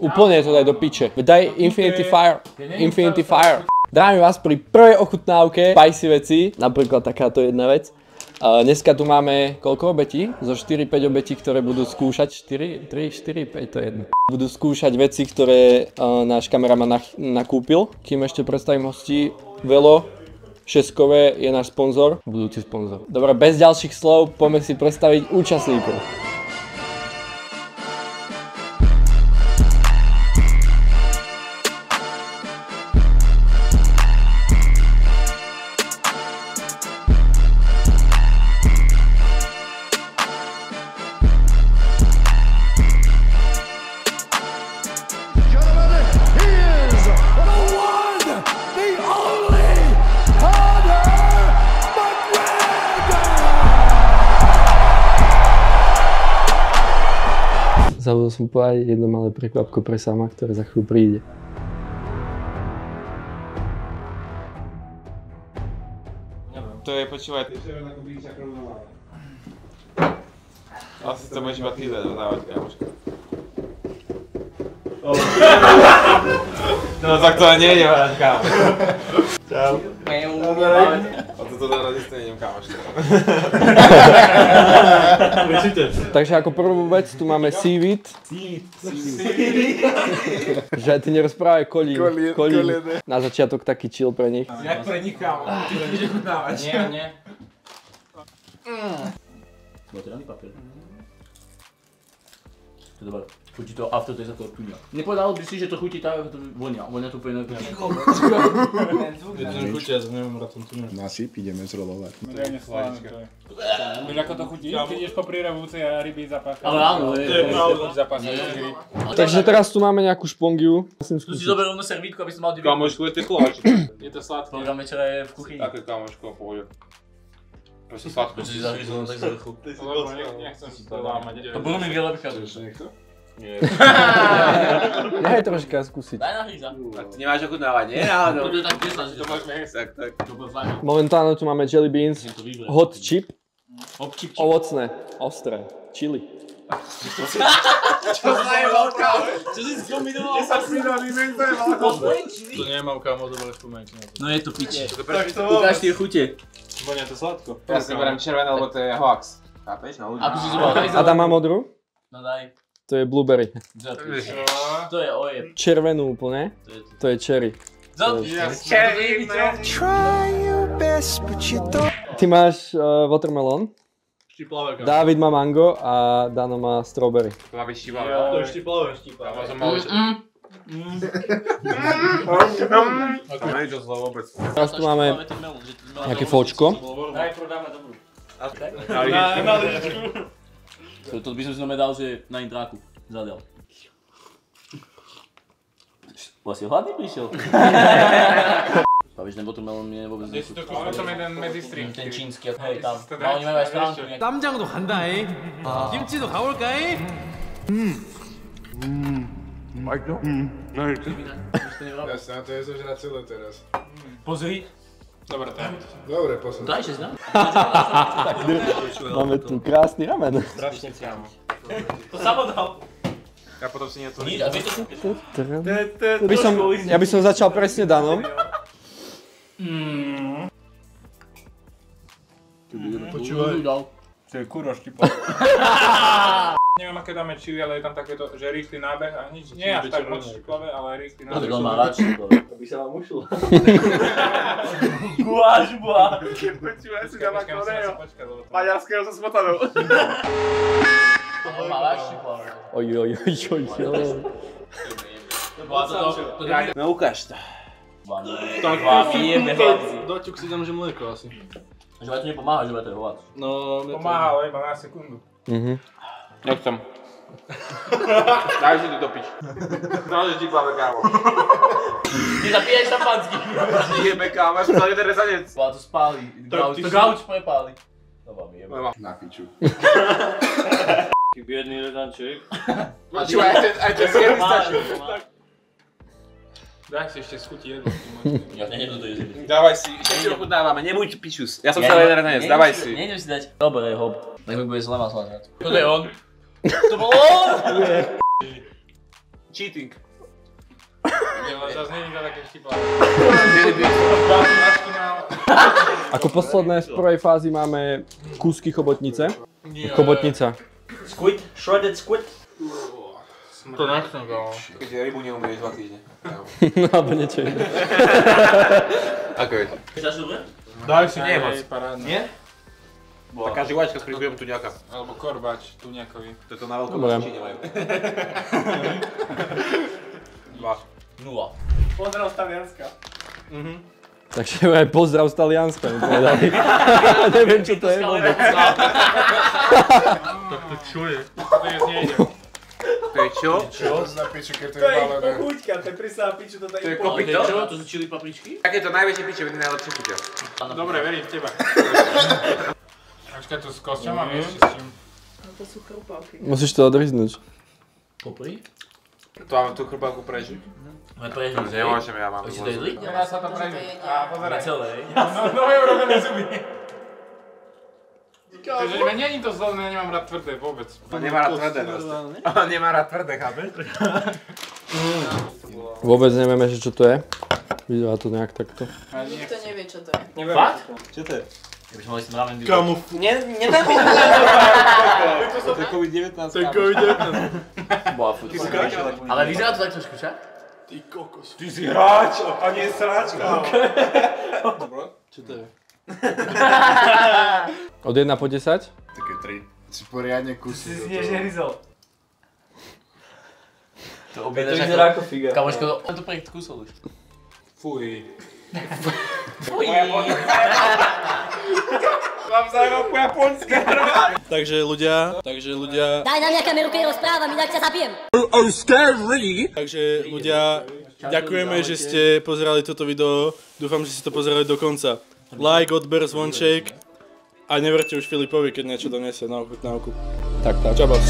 Úplne to daj do piče. Daj Infinity Fire. Infinity Fire. Zdravím vás pri prvej ochutnávke spicy veci. Napríklad takáto jedna vec. Dneska tu máme koľko obetí? Zo 4-5 obetí, ktoré budú skúšať. 4, 3, 4, 5, to je jedno. Budú skúšať veci, ktoré náš kameraman nakúpil. Kým ešte predstavím hostí, Velo Šeskové je náš sponzor, budúci sponzor. Dobre, bez ďalších slov, poďme si predstaviť účastníkov. Zabudol som povedať jedno malé prekvapko pre Sama, ktoré za chvíľu príde. To je, počúvaj. Asi to môžeš iba ty dodávať, kamoško. No tak to nie je, kámo. Čau. A toto dára isto nejdem, kamoško. Takže ako prvú vec tu máme seaweed. Že ty nerozprávaj kolín. Na začiatok taký chill pre nich. Jak pre nich, kámo? Ty to ideš chutnávať. Nie. Materiálny papier. To je dobré. Chutí to aftertaste ako tuňa. Nepovedal by si, že to chutí tak, ako to vonia. Vonia to úplne inak. Je to nechutí, ja neviem rád tom tuňa. Nasyp, ideme zrolovať. Reálne sláne to je. Vieš ako to chutí? Keď ideš po príravúce a ryby zapáchajú. Ale áno, Takže teraz tu máme nejakú špongiu. Tu si zober rovno servítku, aby si mal divý. Kamoško, je to koláčik. Je to sladké. Program večera je v kuchyni. Také kamoško, pohode. Proste sladko. Prečo si zahryzol tak z vrchu? Nechcem si to lámať. To budú mi veľa vychádzať. Nie. Nechaj troška skúsiť. Daj na hryza. A ty nemáš ochutnávať, nie? Áno. To je tak 10, že to môžeme jesť, tak. To bude fajn. Momentálne tu máme jelly beans, To vybrať. hot chip, Občip. ovocné, ostré, chili. Čo znajval, kámo? Čo si skombinoval? 10 minút, to je veľko. To nemám kámo dobre spomenúť. No je to piče. Tak to Ukáž tie chute. Vonia to sladko. Ja si beriem červené, lebo to je hoax. Chápeš? No ľudí. Ako si zobral? Adam má modrú, No daj. to je blueberry. To je ojeb. Červenú úplne, to je cherry. Ty máš watermelon, Štiplavé kámo. Dávid má mango a Dano má strawberry. To má byť štivavé. To je štiplavé. Kámo, som mal už... To nie je to zlo vôbec. Teraz tu máme nejaké fóčko. Daj, prodáme dobrú. Na lyžičku. To by som si dal, že na intráku zadel. Vlastne hladný prišiel. Víš, ten watermelon mne vôbec Kde si to kúpil? Tam jeden medzistream. ten čínsky, hej tam. No oni majú aj stránku. 쌈장도 간다잉. 김치도 가볼까잉? Jasne, a to je zožrať celé teraz. Pozri. Dobre, to je. Dobre, posun. Daj 6, no? Máme tu krásny ramen. Strašne kámo. To samo dal. Ja potom si nie to... Nič, a vieš to kúpiť? Ja by som začal presne Danom. Počúvaj. To je kurva štiplavé. Neviem aké dáme čili, ale je tam takéto, že rýchly nábeh a nič. Nie až tak moc štiplavé, ale rýchly No tak nábeh. on má rád štiplavé. By sa vám ušlo. Guláš, boha. Počúvaj si dáva konejo. Počkaj, lebo to... Maďarského so smotanou. On má rád štiplavé. Oj. No ukáž to. Tak vám jebe hlavci. Doťuk si dám, že mlieko asi. Že to nepomáha, že to je hovác. No, pomáha, ale iba na sekundu. Nechcem. Daj si to do pič. Naozaj štiplavé, kámo. Ty zapíjaj šampanský. Jebe, kámo, ja som dal jeden rezanec. To spáli. To gauč prepáli. To vám jebe. Na piču. Taký biedný redanček. Počúvaj, aj ten sierny stačí. Daj si ešte schutí jednu. Ja nejdem to jesť. Dávaj si, ešte si ochutnávame, nebuď pičus. Ja som chcel jeden rezanec, dávaj si. Nejdem si dať. Dobre, hop. Tak mi bude zle masla. Toto je on. To bol on! cheating. Zase není to také vtipné. Ako posledné z prvej fázy máme kúsky chobotnice. Chobotnica. Squid, shredded squid. To nechcem go. Keď rybu neumieš 2 týždne. No alebo niečo iné. Ako je? Chceš dobre? Daj si Nie moc. parádne. Nie? Taká živačka s príbujom tuňaka. Alebo korbač, tuňakový. Toto na veľkom Dobre. Číne majú. 2. 0. Pozdrav z Talianska. Takže aj pozdrav z Talianska mi povedali. Neviem čo to je vôbec. Tak to čo je? To je znieje. To je čo? Čo? Na piču, keď to je malené. Pochuťka, to je presá piču, toto To je je kopito? Čo? To sú chili papričky? Takéto najväčšie pičoviny najlepšie chutia. Dobre, verím v teba. Počkaj, tu s kosťom mám ešte s čím. To sú chrupavky. Musíš to odriznúť. Popri? Tu máme tú chrbavku prežiť. Máme prežiť, hej? Nemôžem, ja mám. Už si to jedli? Nedá sa to prežiť. A pozeraj. Celé, hej? No je urobené zuby. Takže není to zlé, ja nemám rád tvrdé vôbec. On nemá rád tvrdé proste. On nemá rád tvrdé, chápeš? Vôbec nevieme, že čo to je. Vyzerá to nejak takto. Nikto nevie, čo to je. Fakt? Čo to je? Keby sme mali s mravem Kamu. Nedá mi to je COVID-19. To je COVID-19. Bola furt. Ale vyzerá to tak trošku, však? Ty kokos. Ty si hráč, a nie sráčka. Čo to je? Od 1 po 10? Také 3. Si poriadne kusí. neryzol. To objednáš ako figa. Kamoško, to projekt kúsol už. Fuj. Mám zájma po japonsky. Takže ľudia... Daj na mňa kameru, keď rozprávam, inak ťa zabijem. Takže ľudia, ďakujeme, že ste pozerali toto video. Dúfam, že ste to pozerali do konca. Like, odber, zvonček. A neverte už Filipovi, keď niečo donesie na ochutnávku. Tak, čabas.